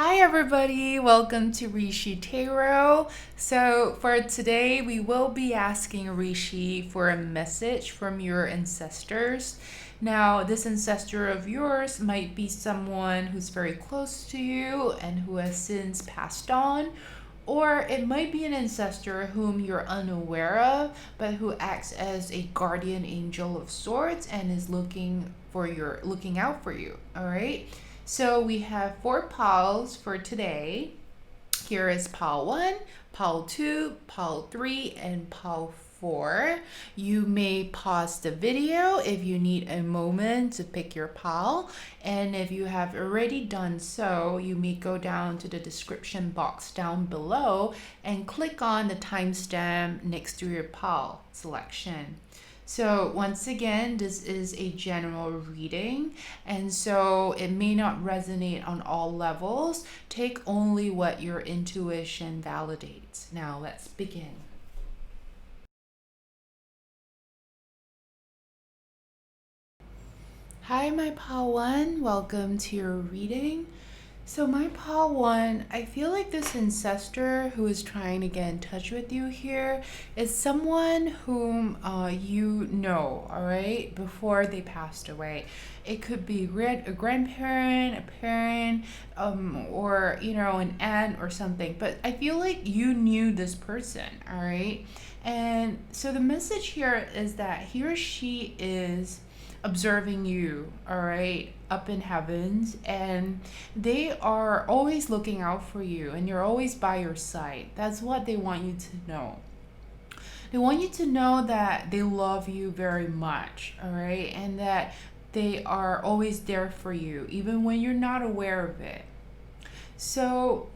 Hi everybody, welcome to Rishi Tarot. So for today we will be asking Rishi for a message from your ancestors. Now this ancestor of yours might be someone who's very close to you and who has since passed on, or it might be an ancestor whom you're unaware of, but who acts as a guardian angel of sorts and is looking out for you. All right. So we have four piles for today. Here is pile 1, pile 2, pile 3, and pile 4. You may pause the video if you need a moment to pick your pile. And if you have already done so, you may go down to the description box down below and click on the timestamp next to your pile selection. So once again, this is a general reading, and so it may not resonate on all levels. Take only what your intuition validates. Now let's begin. Hi, my pal one. Welcome to your reading. So my pal one, I feel like this ancestor who is trying to get in touch with you here is someone whom you know, all right, before they passed away. It could be a grandparent, a parent, or an aunt or something. But I feel like you knew this person, all right. And so the message here is that he or she is observing you, all right, up in heavens, and they are always looking out for you and you're always by your side. That's what they want you to know. They want you to know that they love you very much, all right, and that they are always there for you even when you're not aware of it. So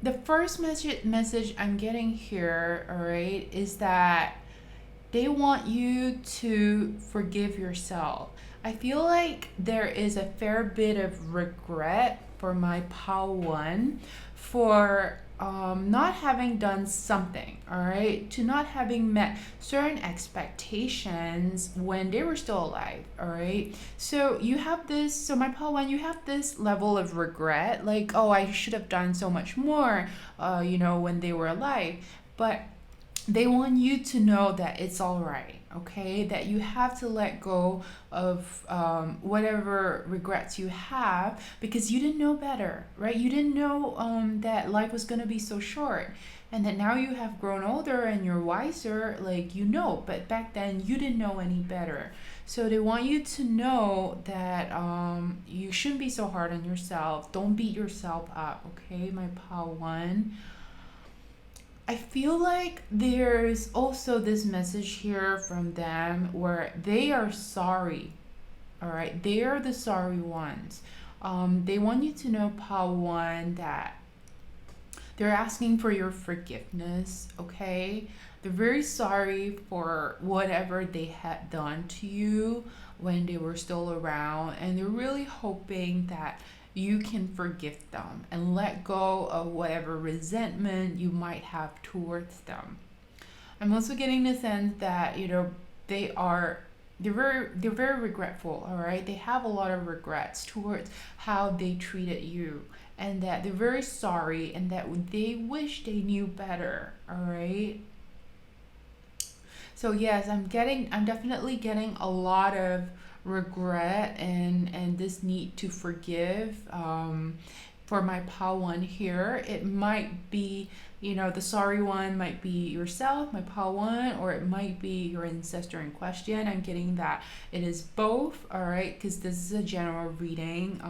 the first message I'm getting here, all right, is that they want you to forgive yourself. I feel like there is a fair bit of regret for my pal one for not having done something, all right, to not having met certain expectations when they were still alive, all right. So you have this, so my pal one, you have this level of regret, like, oh, I should have done so much more, when they were alive. But they want you to know that it's all right, okay? That you have to let go of whatever regrets you have because you didn't know better, right? You didn't know that life was going to be so short, and that now you have grown older and you're wiser, like but back then you didn't know any better. So they want you to know that you shouldn't be so hard on yourself. Don't beat yourself up, okay, my pal one? I feel like there's also this message here from them where they are sorry. All right, they are the sorry ones. They want you to know, Pal One, that they're asking for your forgiveness. Okay, they're very sorry for whatever they had done to you when they were still around, and they're really hoping that you can forgive them and let go of whatever resentment you might have towards them. I'm also getting the sense that they are they're very regretful, all right? They have a lot of regrets towards how they treated you, and that they're very sorry and that they wish they knew better, all right? So yes, I'm definitely getting a lot of regret and this need to forgive for my pal one here. It might be, the sorry one might be yourself, my pal one, or it might be your ancestor in question. I'm getting that it is both, all right, because this is a general reading.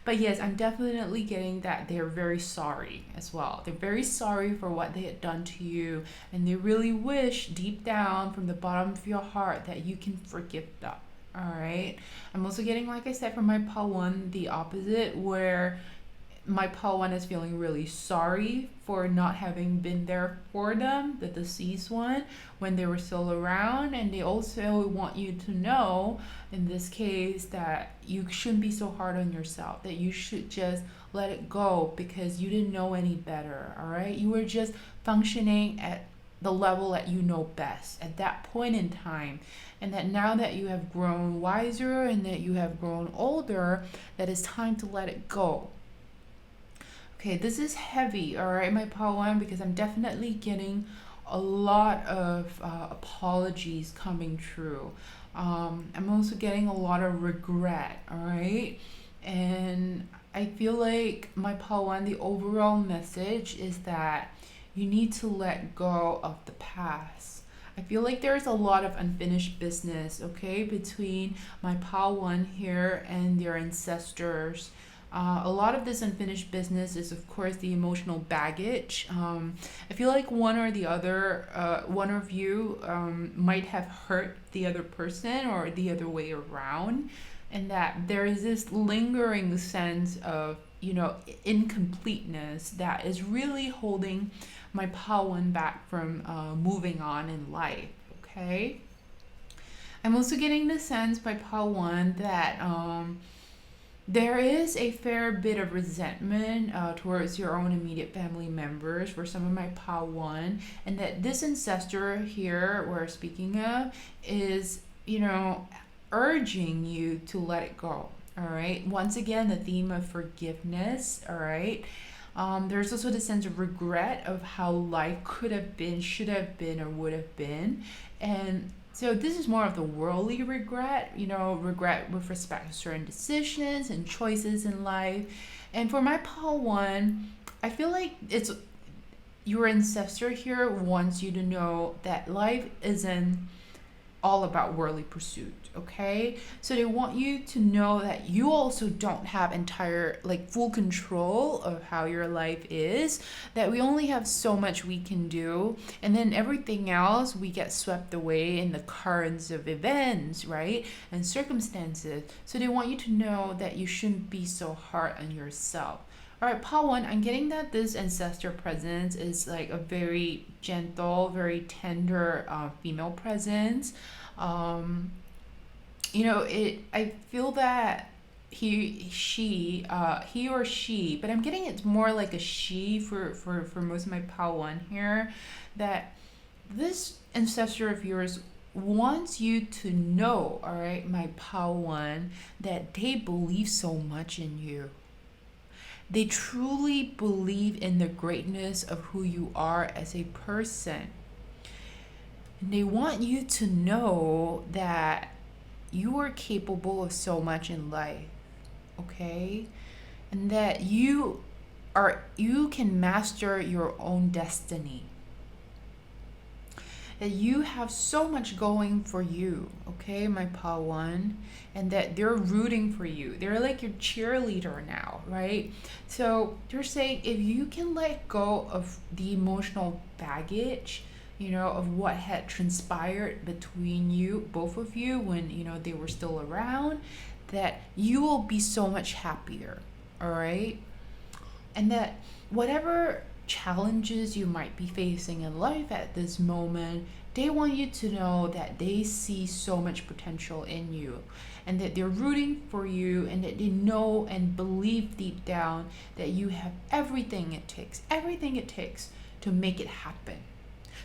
But yes, I'm definitely getting that they're very sorry as well. They're very sorry for what they had done to you, and they really wish deep down from the bottom of your heart that you can forgive them. All right. I'm also getting, like I said, from my pal one, the opposite, where my pal one is feeling really sorry for not having been there for them, the deceased one, when they were still around. And they also want you to know, in this case, that you shouldn't be so hard on yourself, that you should just let it go because you didn't know any better. All right. You were just functioning at the level that you know best at that point in time, and that now that you have grown wiser and that you have grown older, that it's time to let it go. Okay, this is heavy, all right, my Paul one, because I'm definitely getting a lot of apologies coming true. I'm also getting a lot of regret, all right? And I feel like my Paul one, the overall message is that you need to let go of the past. I feel like there's a lot of unfinished business, okay, between my Paul one here and their ancestors. A lot of this unfinished business is, of course, the emotional baggage. I feel like one or the other, one of you might have hurt the other person or the other way around, and that there is this lingering sense of, incompleteness that is really holding my Pawan back from moving on in life. Okay. I'm also getting the sense by Pawan that there is a fair bit of resentment towards your own immediate family members for some of my Pawan, and that this ancestor here we're speaking of is, urging you to let it go. All right. Once again, the theme of forgiveness. All right. There's also the sense of regret of how life could have been, should have been, or would have been. And so this is more of the worldly regret, regret with respect to certain decisions and choices in life. And for my Paul one, I feel like it's your ancestor here wants you to know that life isn't all about worldly pursuit, okay? So they want you to know that you also don't have entire, like, full control of how your life is, that we only have so much we can do, and then everything else we get swept away in the currents of events, right? And circumstances. So they want you to know that you shouldn't be so hard on yourself. All right, Paul one, I'm getting that this ancestor presence is like a very gentle, very tender female presence. Um, I feel that he or she, but I'm getting it's more like a she for most of my Paul one here, that this ancestor of yours wants you to know, all right, my Paul one, that they believe so much in you. They truly believe in the greatness of who you are as a person. And they want you to know that you are capable of so much in life, okay? And that you can master your own destiny. That you have so much going for you, okay, my Pawan, and that they're rooting for you. They're like your cheerleader now, right? So they're saying if you can let go of the emotional baggage, of what had transpired between you, both of you, when, they were still around, that you will be so much happier, all right? And that whatever challenges you might be facing in life at this moment, they want you to know that they see so much potential in you, and that they're rooting for you, and that they know and believe deep down that you have everything it takes to make it happen,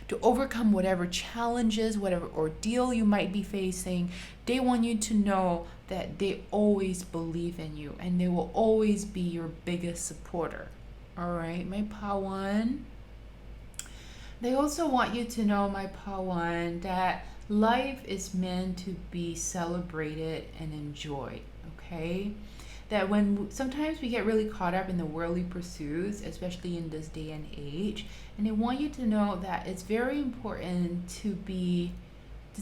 to overcome whatever challenges, whatever ordeal you might be facing. They want you to know that they always believe in you, and they will always be your biggest supporter. All right, my Pawan. They also want you to know, my Pawan, that life is meant to be celebrated and enjoyed, okay? That when sometimes we get really caught up in the worldly pursuits, especially in this day and age, and they want you to know that it's very important to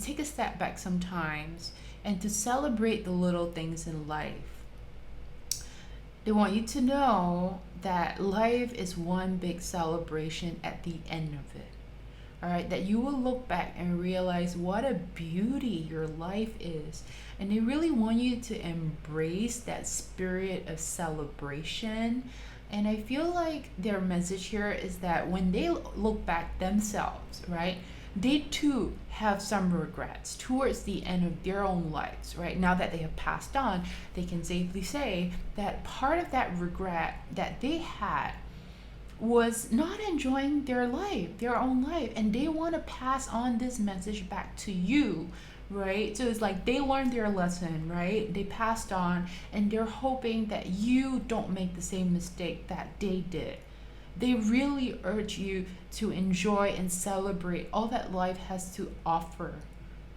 take a step back sometimes and to celebrate the little things in life. They want you to know that life is one big celebration at the end of it. All right, that you will look back and realize what a beauty your life is. And they really want you to embrace that spirit of celebration. And I feel like their message here is that when they look back themselves, right, they too have some regrets towards the end of their own lives, right? Now that they have passed on, they can safely say that part of that regret that they had was not enjoying their life, their own life, and they want to pass on this message back to you, right? So it's like they learned their lesson, right? They passed on, and they're hoping that you don't make the same mistake that they did. They really urge you to enjoy and celebrate all that life has to offer.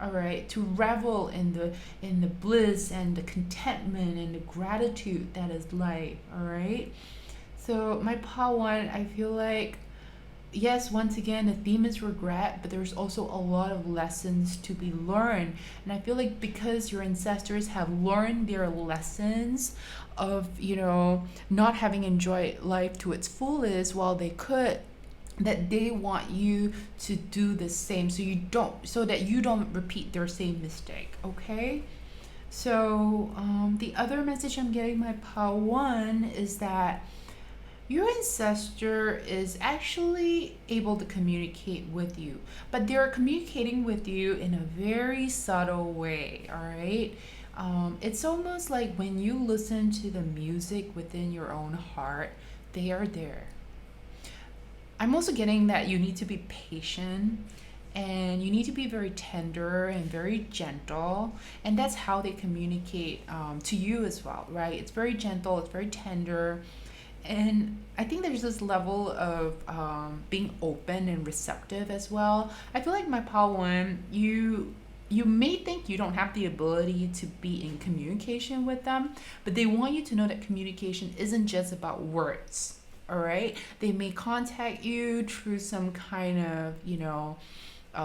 All right, to revel in the bliss and the contentment and the gratitude that is life. All right. So my part one, I feel like yes, once again, the theme is regret, but there's also a lot of lessons to be learned. And I feel like because your ancestors have learned their lessons of, not having enjoyed life to its fullest while they could, that they want you to do the same so that you don't repeat their same mistake, okay? So the other message I'm getting my part one is that your ancestor is actually able to communicate with you, but they're communicating with you in a very subtle way, all right? It's almost like when you listen to the music within your own heart, they are there. I'm also getting that you need to be patient and you need to be very tender and very gentle. And that's how they communicate to you as well, right? It's very gentle, it's very tender. And I think there's this level of being open and receptive as well. I feel like my Paul one, you may think you don't have the ability to be in communication with them, but they want you to know that communication isn't just about words. All right, they may contact you through some kind of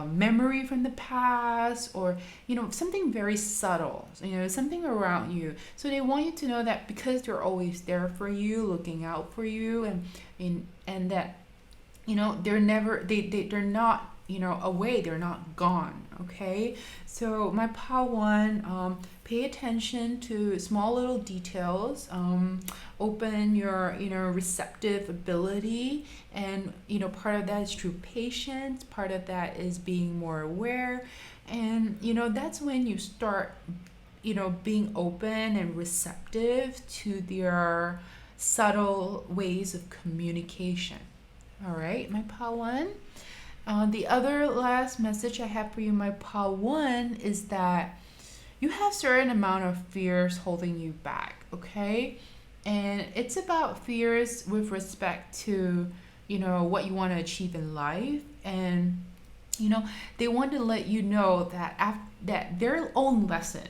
memory from the past, or something very subtle, something around you. So they want you to know that because they're always there for you, looking out for you, and that they're not away, they're not gone. Okay, so my part one, pay attention to small little details, open your receptive ability, and part of that is through patience, part of that is being more aware, and that's when you start being open and receptive to their subtle ways of communication. All right, my part one. The other last message I have for you, my part one, is that you have certain amount of fears holding you back, okay? And it's about fears with respect to what you want to achieve in life. And they want to let you know that that their own lesson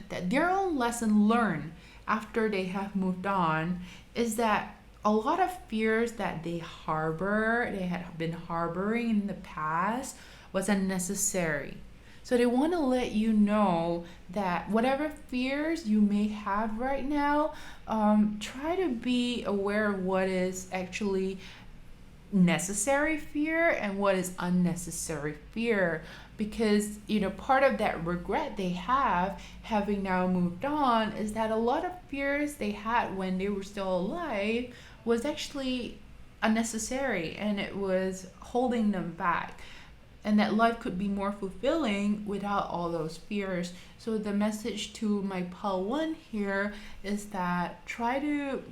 learned after they have moved on, is that a lot of fears that they had been harboring in the past, was unnecessary. So they want to let you know that whatever fears you may have right now, try to be aware of what is actually necessary fear and what is unnecessary fear, because part of that regret they have, having now moved on, is that a lot of fears they had when they were still alive was actually unnecessary, and it was holding them back, and that life could be more fulfilling without all those fears. So the message to my pal one here is that try to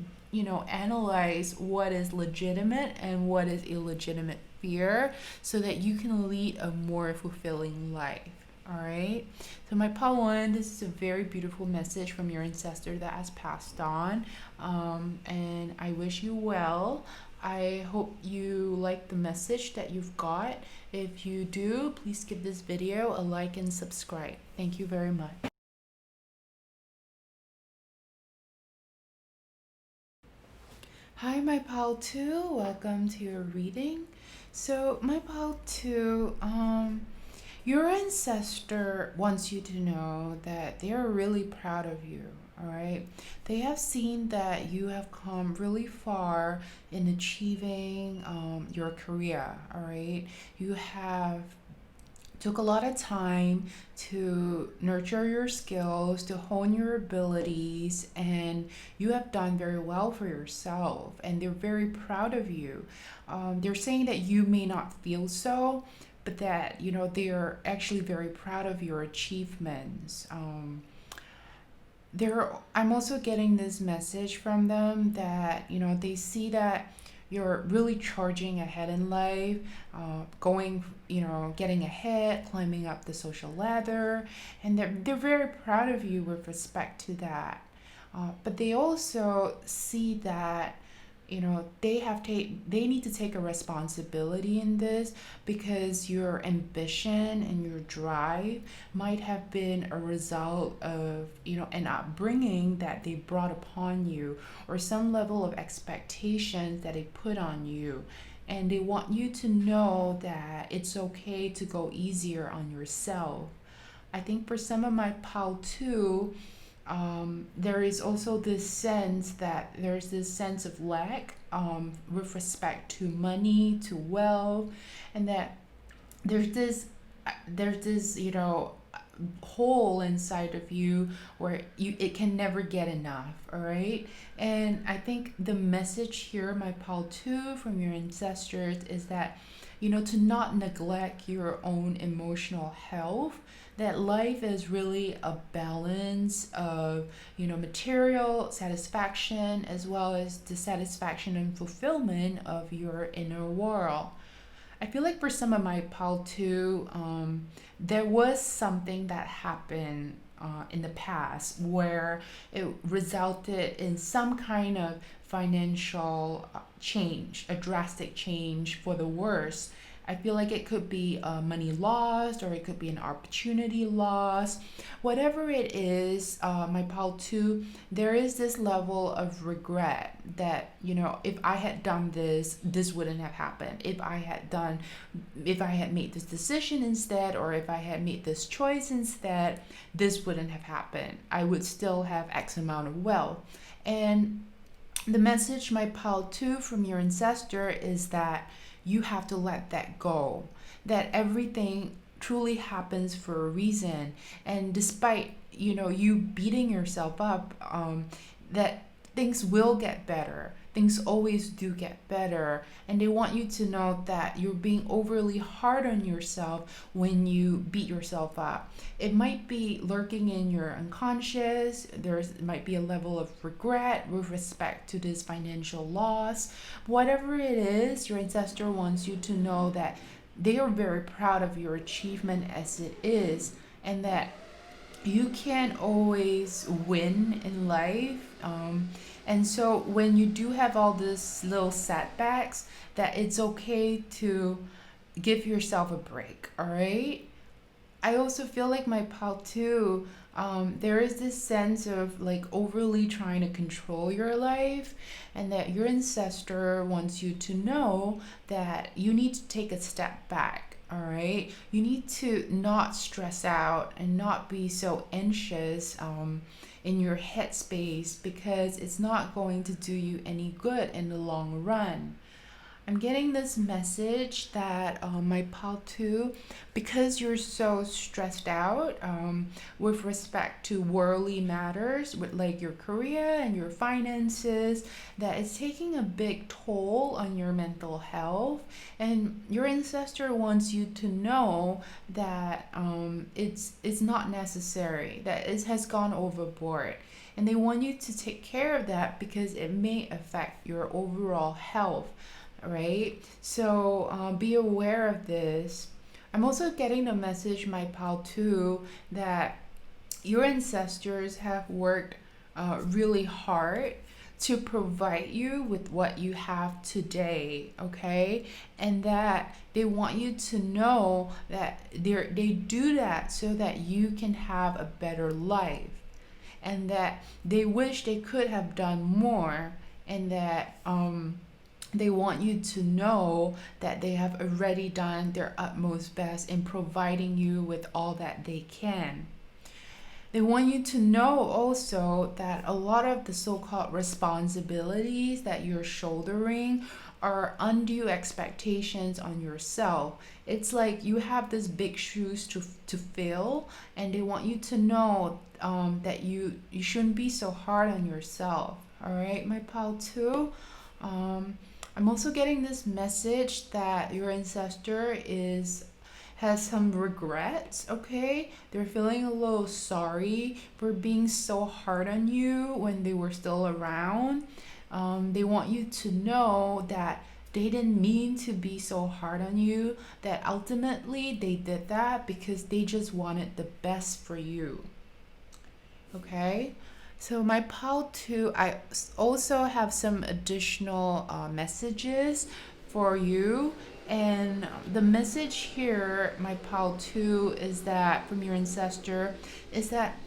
analyze what is legitimate and what is illegitimate fear, so that you can lead a more fulfilling life. All right. So my part one, this is a very beautiful message from your ancestor that has passed on, and I wish you well. I hope you like the message that you've got. If you do, please give this video a like and subscribe. Thank you very much. Hi, my pal 2. Welcome to your reading. So, my pal 2, your ancestor wants you to know that they are really proud of you, all right? They have seen that you have come really far in achieving your career, all right? You have took a lot of time to nurture your skills, to hone your abilities, and you have done very well for yourself, and they're very proud of you. They're saying that you may not feel so, but that they're actually very proud of your achievements. I'm also getting this message from them that they see that you're really charging ahead in life, going, getting ahead, climbing up the social ladder, and they're very proud of you with respect to that. But they also see that they need to take a responsibility in this, because your ambition and your drive might have been a result of an upbringing that they brought upon you, or some level of expectations that they put on you, and they want you to know that it's okay to go easier on yourself. I think for some of my pal too, there is also this sense that there's this sense of lack, with respect to money, to wealth, and that there's this there's this hole inside of you where it can never get enough. All right, and I think the message here, my pal too, from your ancestors is that to not neglect your own emotional health, that life is really a balance of material satisfaction, as well as the satisfaction and fulfillment of your inner world. I feel like for some of my pal too, there was something that happened in the past where it resulted in some kind of financial change, a drastic change for the worse. I feel like it could be money lost, or it could be an opportunity lost. Whatever it is, my pal too, there is this level of regret that, if I had done this, this wouldn't have happened. If I had made this decision instead, or if I had made this choice instead, this wouldn't have happened. I would still have X amount of wealth. And the message, my pal too, from your ancestor is that you have to let that go, that everything truly happens for a reason. And despite you beating yourself up, that things will get better. Things always do get better. And they want you to know that you're being overly hard on yourself when you beat yourself up. It might be lurking in your unconscious. There might be a level of regret with respect to this financial loss. Whatever it is, your ancestor wants you to know that they are very proud of your achievement as it is, and that you can't always win in life. And so when you do have all these little setbacks, that it's okay to give yourself a break, all right? I also feel like my pal too, there is this sense of like overly trying to control your life, and that your ancestor wants you to know that you need to take a step back. All right, you need to not stress out and not be so anxious, in your headspace, because it's not going to do you any good in the long run. I'm getting this message that, my pal too, because you're so stressed out, with respect to worldly matters, with like your career and your finances, that it's taking a big toll on your mental health. And your ancestor wants you to know that, it's not necessary, that it has gone overboard. And they want you to take care of that because it may affect your overall health, right? So be aware of this. I'm also getting a message, my pal, too, that your ancestors have worked really hard to provide you with what you have today, okay? And that they want you to know that they do that so that you can have a better life, and that they wish they could have done more, and that they want you to know that they have already done their utmost best in providing you with all that they can. They want you to know also that a lot of the so-called responsibilities that you're shouldering are undue expectations on yourself. It's like you have this big shoes to fill, and they want you to know, that you shouldn't be so hard on yourself. All right, my pal, too. I'm also getting this message that your ancestor has some regrets, okay? They're feeling a little sorry for being so hard on you when they were still around. They want you to know that they didn't mean to be so hard on you, that ultimately they did that because they just wanted the best for you. Okay? So, my pile two, also have some additional messages for you. And the message here, my pile two, is that from your ancestor, is that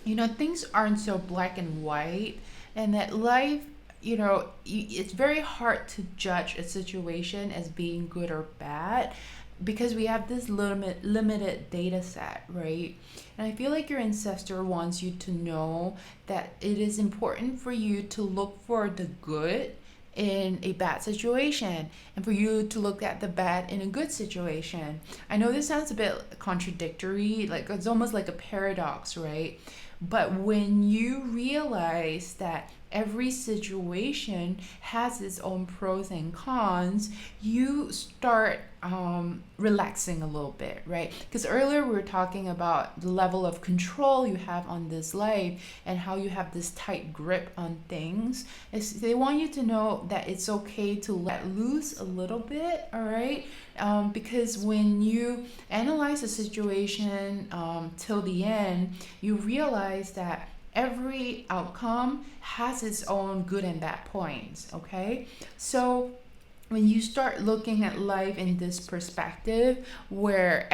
things aren't so black and white, and that life, it's very hard to judge a situation as being good or bad because we have this limited data set, right? And I feel like your ancestor wants you to know that it is important for you to look for the good in a bad situation and for you to look at the bad in a good situation. I know this sounds a bit contradictory, like it's almost like a paradox, right? But when you realize that every situation has its own pros and cons, you start relaxing a little bit, right? Because earlier we were talking about the level of control you have on this life and how you have this tight grip on things. They want you to know that it's okay to let loose a little bit, all right? Because when you analyze a situation till the end, you realize that every outcome has its own good and bad points, okay? So when you start looking at life in this perspective where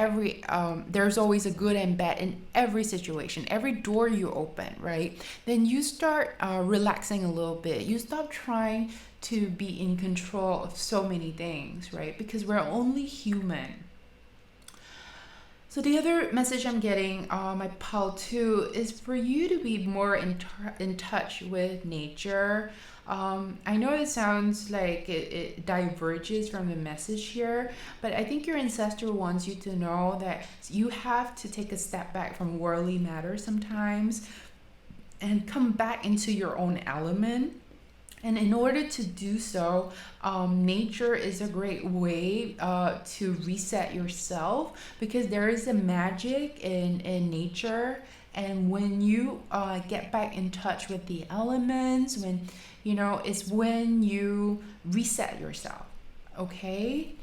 there's always a good and bad in every situation, every door you open, right, then you start relaxing a little bit. You stop trying to be in control of so many things, right, because we're only human. So the other message I'm getting, my pal too, is for you to be more in touch with nature. I know it sounds like it diverges from the message here, but I think your ancestor wants you to know that you have to take a step back from worldly matters sometimes and come back into your own element. And in order to do so, nature is a great way to reset yourself because there is a magic in nature. And when you get back in touch with the elements, it's when you reset yourself. Okay?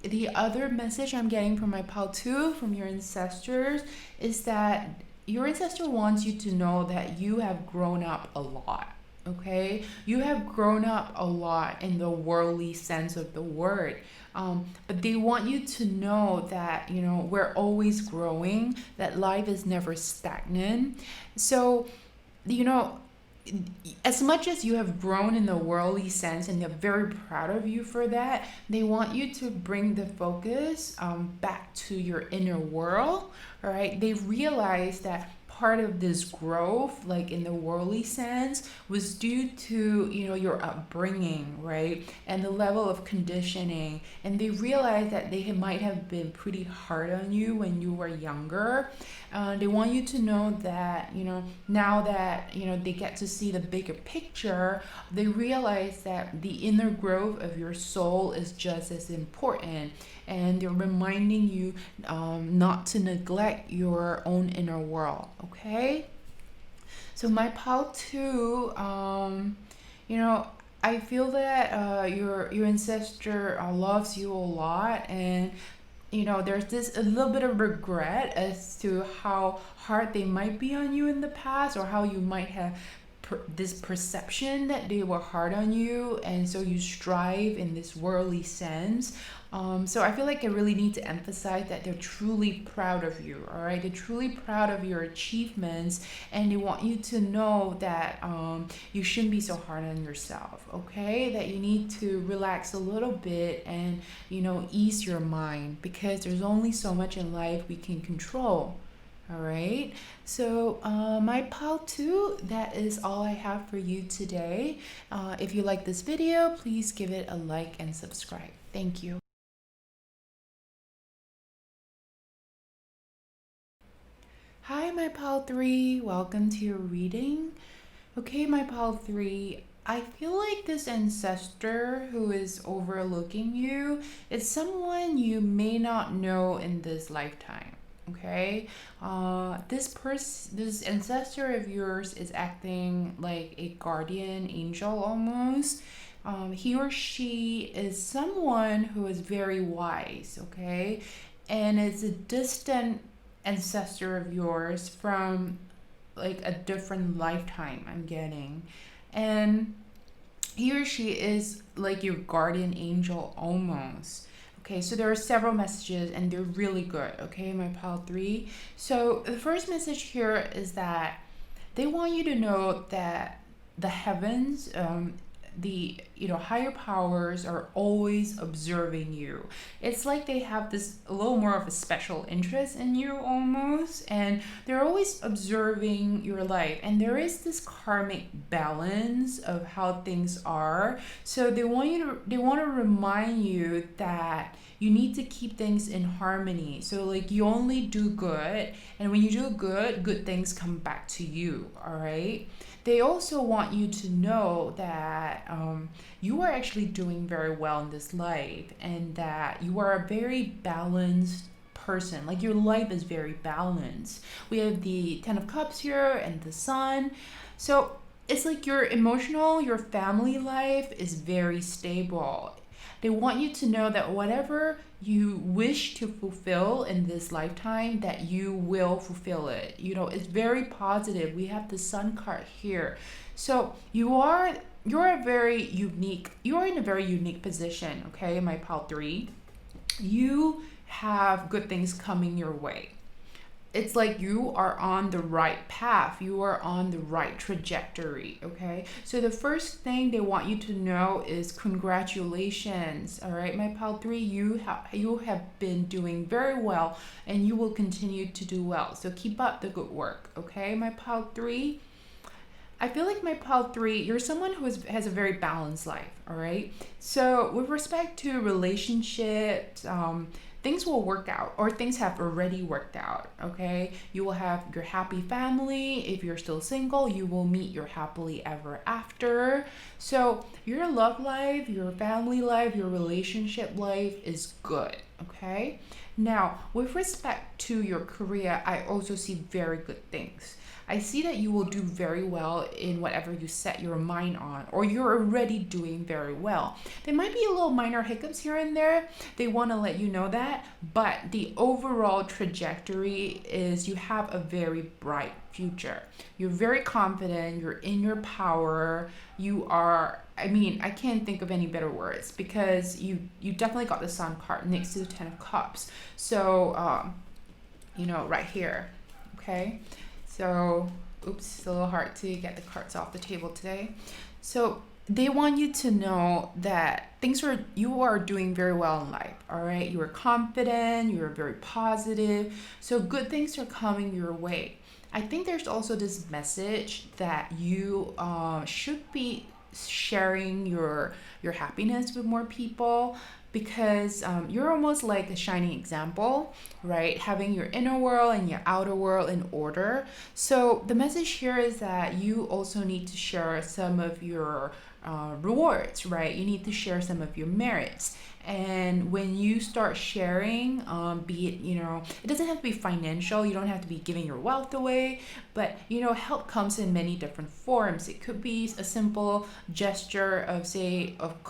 The other message I'm getting from my pal too, from your ancestors, is that your ancestor wants you to know that you have grown up a lot. Okay, you have grown up a lot in the worldly sense of the word, but they want you to know that we're always growing, that life is never stagnant. So you know as much as you have grown in the worldly sense and they're very proud of you for that, they want you to bring the focus back to your inner world. All right, they realize that part of this growth, like in the worldly sense, was due to your upbringing, right, and the level of conditioning. And they realize that they might have been pretty hard on you when you were younger. They want you to know that now that they get to see the bigger picture, they realize that the inner growth of your soul is just as important, and they're reminding you not to neglect your own inner world. Okay, so my pal too, I feel that your ancestor loves you a lot, and there's this a little bit of regret as to how hard they might be on you in the past, or how you might have this perception that they were hard on you, and so you strive in this worldly sense. So I feel like I really need to emphasize that they're truly proud of you, all right? They're truly proud of your achievements, and they want you to know that you shouldn't be so hard on yourself, okay? That you need to relax a little bit and, ease your mind, because there's only so much in life we can control. All right, so my pal too, that is all I have for you today. If you like this video, please give it a like and subscribe. Thank you. Hi, my pal 3. Welcome to your reading. Okay, my pal 3. I feel like this ancestor who is overlooking you is someone you may not know in this lifetime. Okay, this ancestor of yours is acting like a guardian angel almost. He or she is someone who is very wise. Okay, and it's a distant ancestor of yours from like a different lifetime. I'm getting, and he or she is like your guardian angel almost. Okay, so there are several messages and they're really good. Okay, my pile three. So the first message here is that they want you to know that the heavens, the higher powers are always observing you. It's like they have this a little more of a special interest in you almost, and they're always observing your life, and there is this karmic balance of how things are. So they want to remind you that you need to keep things in harmony. So like you only do good, and when you do good things come back to you. All right. They also want you to know that you are actually doing very well in this life, and that you are a very balanced person. Like your life is very balanced. We have the 10 of cups here and the sun. So it's like your emotional, your family life is very stable. They want you to know that whatever you wish to fulfill in this lifetime, that you will fulfill it. It's very positive. We have the sun card here. So you're in a very unique position, okay, my pile three. You have good things coming your way. It's like you are on the right path, you are on the right trajectory. Okay, so the first thing they want you to know is congratulations. All right, my pal three, you have been doing very well, and you will continue to do well, so keep up the good work. Okay, my pal three, I feel like my pal three, you're someone who has a very balanced life. All right, so with respect to relationships, things will work out, or things have already worked out. Okay, you will have your happy family. If you're still single, you will meet your happily ever after. So your love life, your family life, your relationship life is good. Okay, now with respect to your career, I also see very good things. I see that you will do very well in whatever you set your mind on, or you're already doing very well. There might be a little minor hiccups here and there. They want to let you know that, but the overall trajectory is you have a very bright future. You're very confident, you're in your power. I can't think of any better words, because you definitely got the sun card next to the 10 of cups. So, right here, okay? So, oops, it's a little hard to get the cards off the table today. So they want you to know that you are doing very well in life. All right, you are confident, you are very positive. So good things are coming your way. I think there's also this message that you should be sharing your happiness with more people, because you're almost like a shining example, right? Having your inner world and your outer world in order. So the message here is that you also need to share some of your rewards, right? You need to share some of your merits. And when you start sharing, be it, it doesn't have to be financial. You don't have to be giving your wealth away, but, help comes in many different forms. It could be a simple gesture of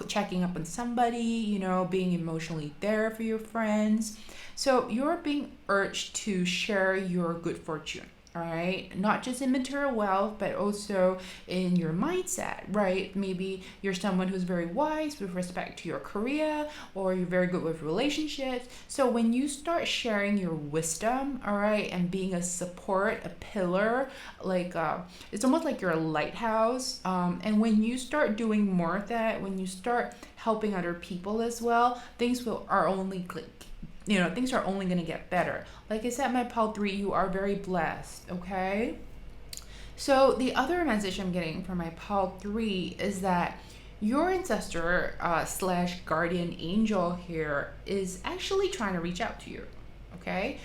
checking up on somebody, being emotionally there for your friends. So you're being urged to share your good fortune. All right, not just in material wealth, but also in your mindset, right? Maybe you're someone who's very wise with respect to your career, or you're very good with relationships. So when you start sharing your wisdom, all right, and being a support, a pillar, like it's almost like you're a lighthouse. And when you start doing more of that, when you start helping other people as well, things are only things are only going to get better. Like I said, my pal 3, you are very blessed, okay? So the other message I'm getting from my pal 3 is that your ancestor slash guardian angel here is actually trying to reach out to you, okay?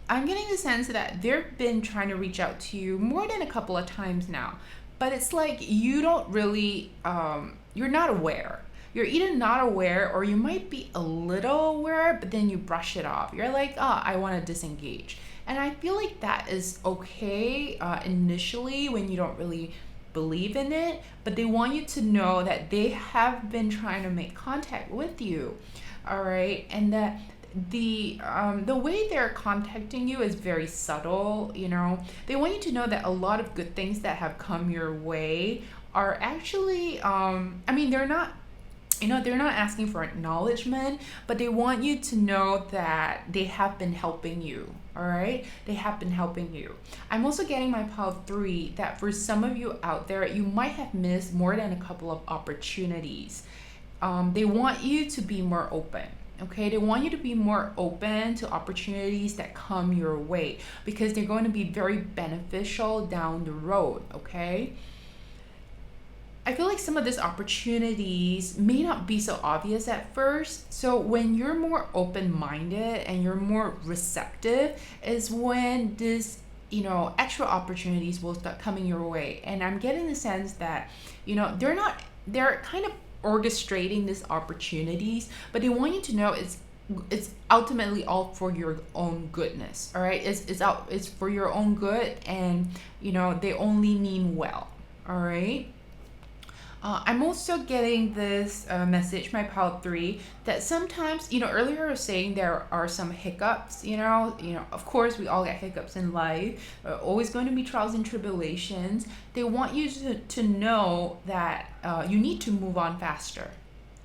I'm getting the sense that they've been trying to reach out to you more than a couple of times now, but it's like you don't really, you're not aware. You're either not aware, or you might be a little aware, but then you brush it off. You're like, I want to disengage. And I feel like that is okay initially when you don't really believe in it, but they want you to know that they have been trying to make contact with you, all right, and that the way they're contacting you is very subtle. They want you to know that a lot of good things that have come your way are actually I mean, they're not asking for acknowledgement, but they want you to know that they have been helping you. All right, they have been helping you. I'm also getting my pile 3 that for some of you out there, you might have missed more than a couple of opportunities. They want you to be more open. Okay, they want you to be more open to opportunities that come your way because they're going to be very beneficial down the road. Okay, I feel like some of these opportunities may not be so obvious at first. So when you're more open-minded and you're more receptive is when this, extra opportunities will start coming your way. And I'm getting the sense that, they're kind of orchestrating these opportunities, but they want you to know it's ultimately all for your own goodness. All right, it's for your own good, and they only mean well. All right. I'm also getting this message, my pile 3, that sometimes, earlier I was saying there are some hiccups, of course we all get hiccups in life, always going to be trials and tribulations. They want you to know that you need to move on faster,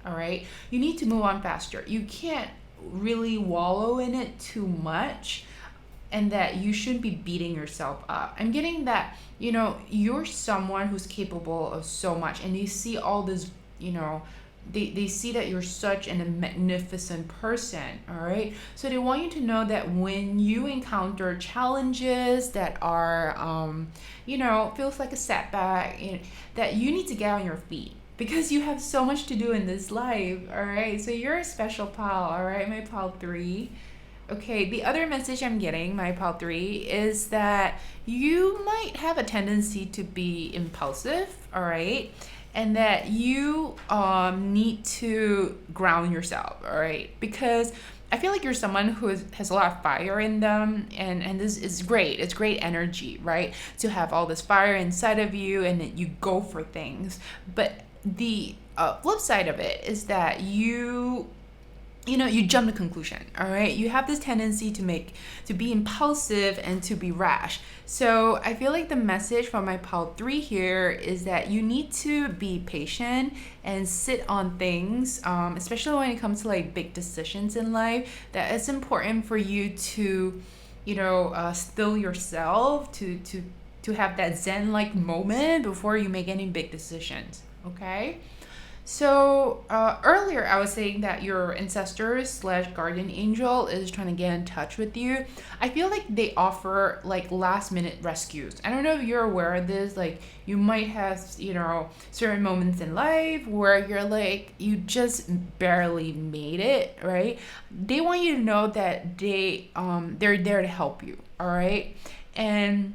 all right? You need to move on faster. You can't really wallow in it too much, and that you shouldn't be beating yourself up. I'm getting that, you're someone who's capable of so much, and they see all this, they see that you're such a magnificent person, all right? So they want you to know that when you encounter challenges that are, feels like a setback, that you need to get on your feet because you have so much to do in this life, all right? So you're a special pal, all right, my pal 3. Okay, the other message I'm getting, my pal 3, is that you might have a tendency to be impulsive, all right? And that you need to ground yourself, all right? Because I feel like you're someone who has a lot of fire in them, and this is great. It's great energy, right? To have all this fire inside of you and that you go for things. But the flip side of it is that you jump to conclusion, all right? You have this tendency to be impulsive and to be rash. So I feel like the message from my pile 3 here is that you need to be patient and sit on things, especially when it comes to like big decisions in life, that it's important for you to, still yourself, to have that Zen-like moment before you make any big decisions, okay? So earlier I was saying that your ancestors / guardian angel is trying to get in touch with you. I feel like they offer like last minute rescues. I don't know if you're aware of this. Like you might have, certain moments in life where you're like, you just barely made it, right? They want you to know that they're there to help you, all right? And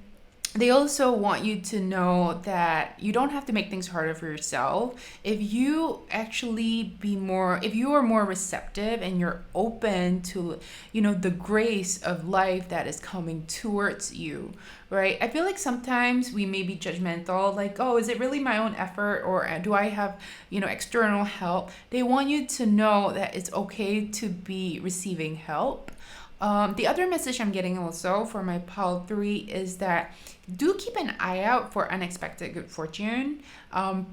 they also want you to know that you don't have to make things harder for yourself. If you are more receptive and you're open to, the grace of life that is coming towards you, right? I feel like sometimes we may be judgmental, like, oh, is it really my own effort or do I have, external help? They want you to know that it's okay to be receiving help. The other message I'm getting also for my pile 3 is that do keep an eye out for unexpected good fortune,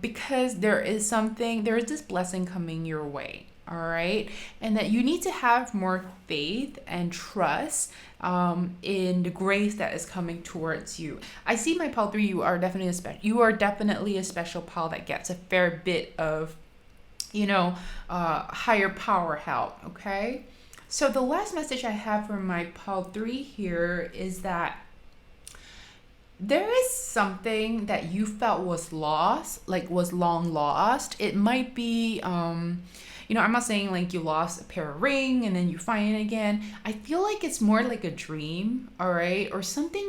because there is this blessing coming your way, all right? And that you need to have more faith and trust in the grace that is coming towards you. I see my pile 3, you are definitely a special pile that gets a fair bit of, higher power help, okay? So the last message I have for my pile 3 here is that there is something that you felt was lost, like was long lost. It might be, I'm not saying like you lost a pair of ring and then you find it again. I feel like it's more like a dream, all right? Or something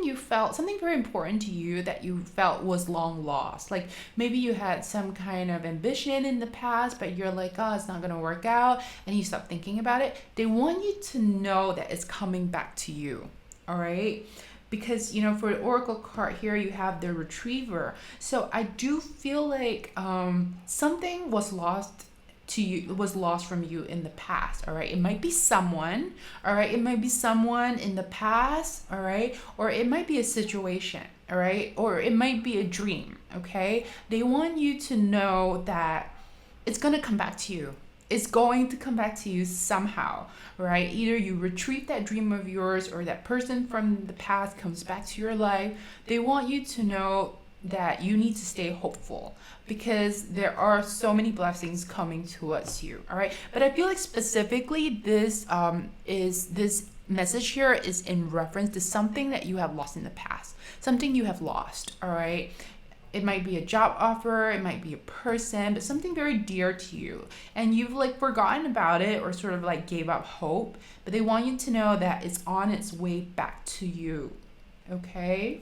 very important to you that you felt was long lost. Like maybe you had some kind of ambition in the past, but you're like, oh, it's not going to work out. And you stop thinking about it. They want you to know that it's coming back to you. All right. Because, for the oracle card here, you have the retriever. So I do feel like something was lost from you in the past. All right. It might be someone. All right. It might be someone in the past. All right. Or it might be a situation. All right. Or it might be a dream. Okay. They want you to know that it's going to come back to you. It's going to come back to you somehow, right? Either you retrieve that dream of yours or that person from the past comes back to your life. They want you to know that you need to stay hopeful because there are so many blessings coming towards you, all right? But I feel like specifically this message here is in reference to something that you have lost in the past, something you have lost, all right? It might be a job offer, it might be a person, but something very dear to you. And you've like forgotten about it or sort of like gave up hope, but they want you to know that it's on its way back to you. Okay?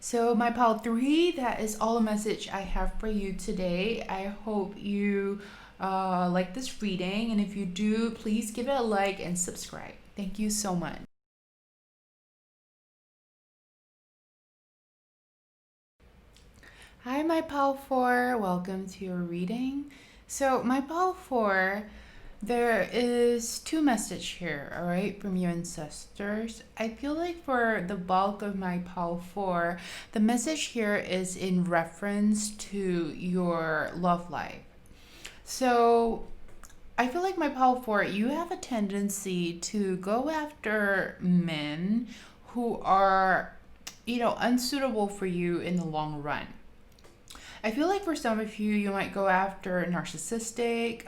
So my pile 3, that is all the message I have for you today. I hope you like this reading, and if you do, please give it a like and subscribe. Thank you so much. Hi, my pal 4. Welcome to your reading. So, my pal 4, there is 2 message here, all right, from your ancestors. I feel like for the bulk of my pal 4, the message here is in reference to your love life. So, I feel like my pal 4, you have a tendency to go after men who are, unsuitable for you in the long run. I feel like for some of you, you might go after narcissistic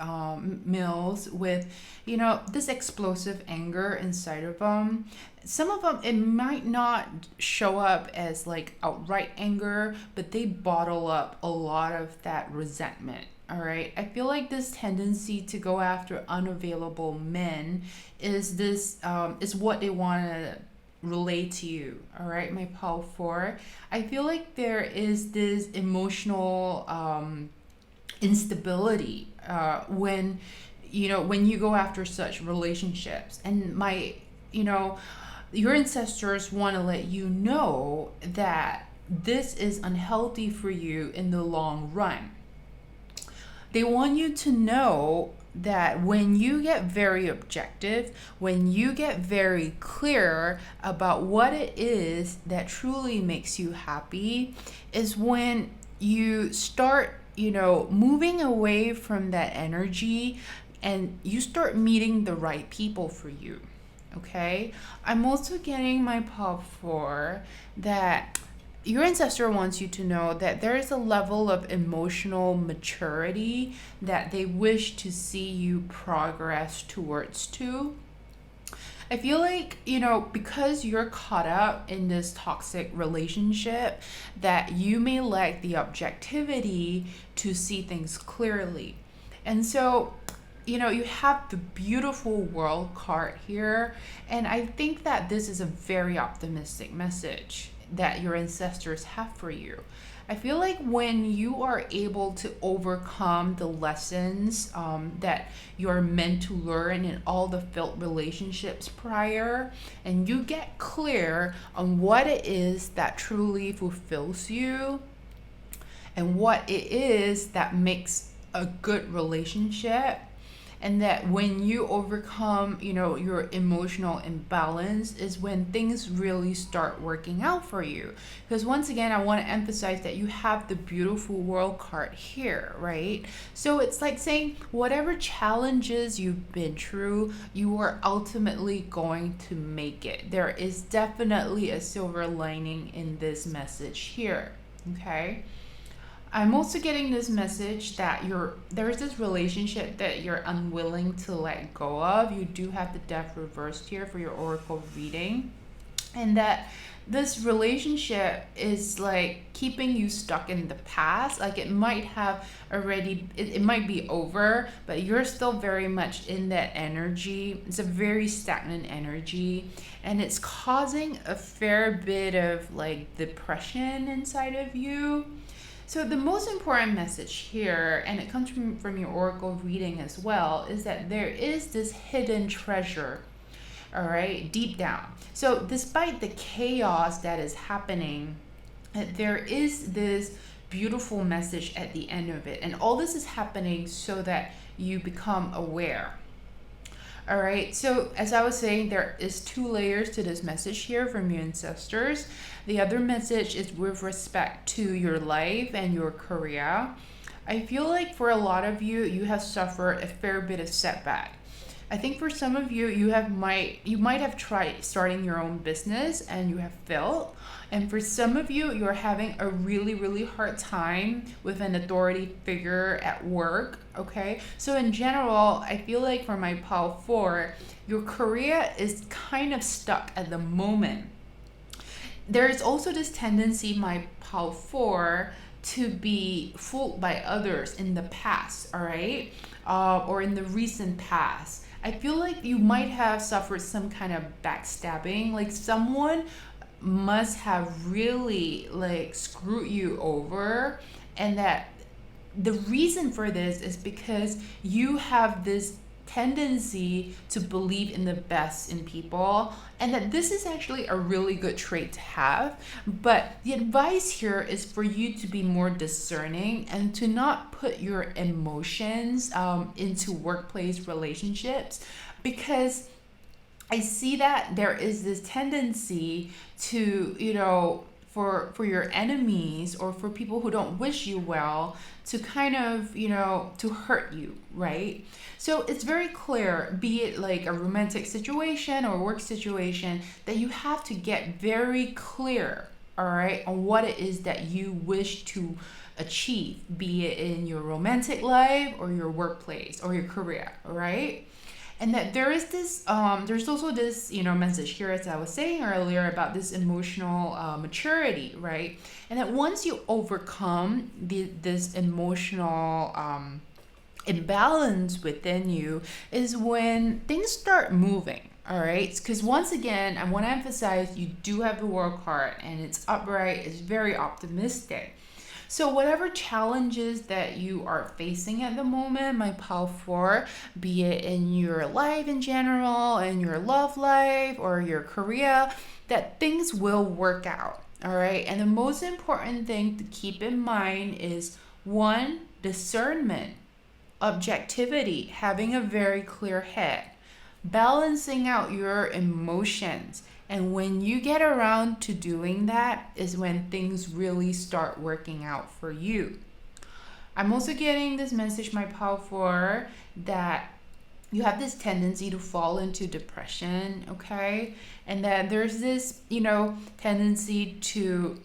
males with, this explosive anger inside of them. Some of them, it might not show up as like outright anger, but they bottle up a lot of that resentment. All right. I feel like this tendency to go after unavailable men is what they want to relate to you. All right, my pal 4. I feel like there is this emotional instability when you go after such relationships, and your ancestors want to let you know that this is unhealthy for you in the long run. They want you to know that when you get very objective, when you get very clear about what it is that truly makes you happy, is when you start, moving away from that energy and you start meeting the right people for you. Okay? I'm also getting my pop for that your ancestor wants you to know that there is a level of emotional maturity that they wish to see you progress towards to. I feel like, because you're caught up in this toxic relationship, that you may lack the objectivity to see things clearly. And so, you have the beautiful world card here. And I think that this is a very optimistic message that your ancestors have for you. I feel like when you are able to overcome the lessons that you're meant to learn in all the failed relationships prior, and you get clear on what it is that truly fulfills you and what it is that makes a good relationship, and that when you overcome your emotional imbalance is when things really start working out for you. Because once again, I want to emphasize that you have the beautiful world card here, right? So it's like saying whatever challenges you've been through, you are ultimately going to make it. There is definitely a silver lining in this message here. Okay, I'm also getting this message that there's this relationship that you're unwilling to let go of. You do have the death reversed here for your oracle reading, and that this relationship is like keeping you stuck in the past. Like it might have it might be over, but you're still very much in that energy. It's a very stagnant energy, and it's causing a fair bit of like depression inside of you. So the most important message here, and it comes from your oracle reading as well, is that there is this hidden treasure all right, deep down. So despite the chaos that is happening, there is this beautiful message at the end of it. And all this is happening so that you become aware. All right, so as I was saying, there is two layers to this message here from your ancestors. The other message is with respect to your life and your career. I feel like for a lot of you, you have suffered a fair bit of setback. I think for some of you, you might have tried starting your own business and you have failed. And for some of you, you're having a really, really hard time with an authority figure at work. Okay. So in general, I feel like for my pile 4, your career is kind of stuck at the moment. There is also this tendency, my pile 4, to be fooled by others in the past, all right? Or in the recent past. I feel like you might have suffered some kind of backstabbing, like someone must have really like screwed you over, and that the reason for this is because you have this tendency to believe in the best in people, and that this is actually a really good trait to have. But the advice here is for you to be more discerning and to not put your emotions into workplace relationships, because I see that there is this tendency to, for your enemies or for people who don't wish you well to kind of, to hurt you, right? So it's very clear, be it like a romantic situation or work situation, that you have to get very clear, all right, on what it is that you wish to achieve, be it in your romantic life or your workplace or your career, all right? And that there is this there's also this message here, as I was saying earlier, about this emotional maturity, right? And that once you overcome this emotional imbalance within you is when things start moving. All right, because once again, I want to emphasize you do have the work hard and it's upright, it's very optimistic. So whatever challenges that you are facing at the moment, my pal 4, be it in your life in general, in your love life or your career, that things will work out. All right. And the most important thing to keep in mind is 1, discernment, objectivity, having a very clear head, balancing out your emotions. And when you get around to doing that is when things really start working out for you. I'm also getting this message, my pal 4, that you have this tendency to fall into depression, okay? And that there's this, tendency to,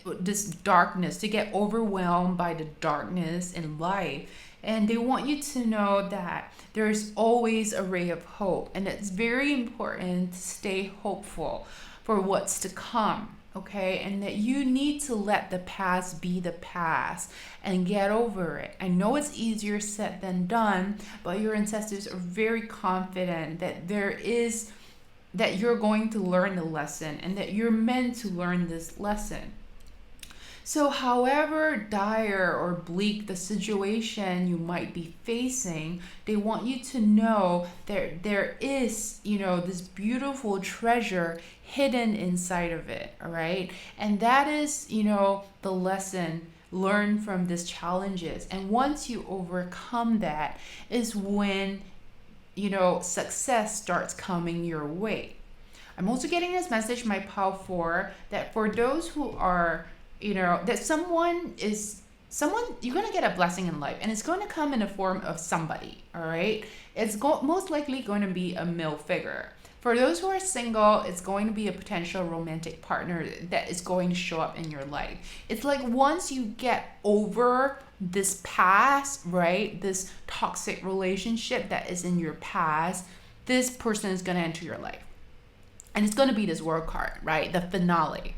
this darkness, to get overwhelmed by the darkness in life. And they want you to know that there's always a ray of hope. And it's very important to stay hopeful for what's to come, okay? And that you need to let the past be the past and get over it. I know it's easier said than done, but your ancestors are very confident that that you're going to learn the lesson and that you're meant to learn this lesson. So however dire or bleak the situation you might be facing, they want you to know that there is, this beautiful treasure hidden inside of it, all right? And that is, the lesson learned from these challenges. And once you overcome that is when, success starts coming your way. I'm also getting this message, my pal 4, that for those who are that someone you're going to get a blessing in life, and it's going to come in the form of somebody, all right? It's most likely going to be a male figure. For those who are single, it's going to be a potential romantic partner that is going to show up in your life. It's like once you get over this past, right, this toxic relationship that is in your past, this person is going to enter your life. And it's going to be this world card, right? The finale.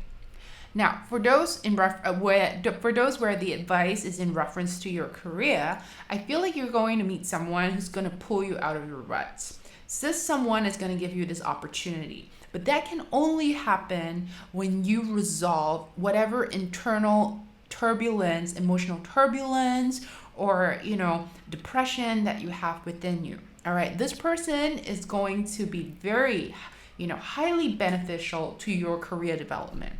Now, for those where the advice is in reference to your career, I feel like you're going to meet someone who's going to pull you out of your ruts. So this someone is going to give you this opportunity, but that can only happen when you resolve whatever internal turbulence, emotional turbulence, or depression that you have within you. All right, this person is going to be very, highly beneficial to your career development.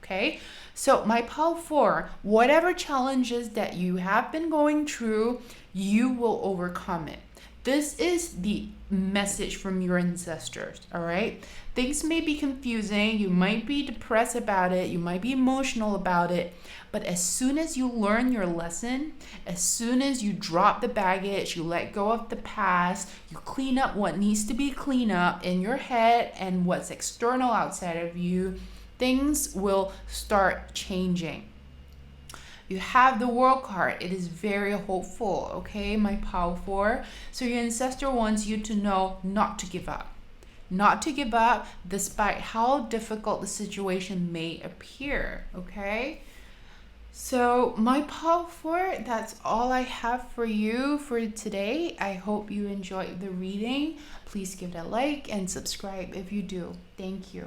Okay, so my pile 4, whatever challenges that you have been going through, you will overcome it. This is the message from your ancestors. All right, things may be confusing, you might be depressed about it, you might be emotional about it, but as soon as you learn your lesson, as soon as you drop the baggage, you let go of the past, you clean up what needs to be cleaned up in your head and what's external outside of you, things will start changing. You have the World card. It is very hopeful, okay, my pile 4. So your ancestor wants you to know not to give up. Not to give up despite how difficult the situation may appear, okay? So my pile 4, that's all I have for you for today. I hope you enjoyed the reading. Please give it a like and subscribe if you do. Thank you.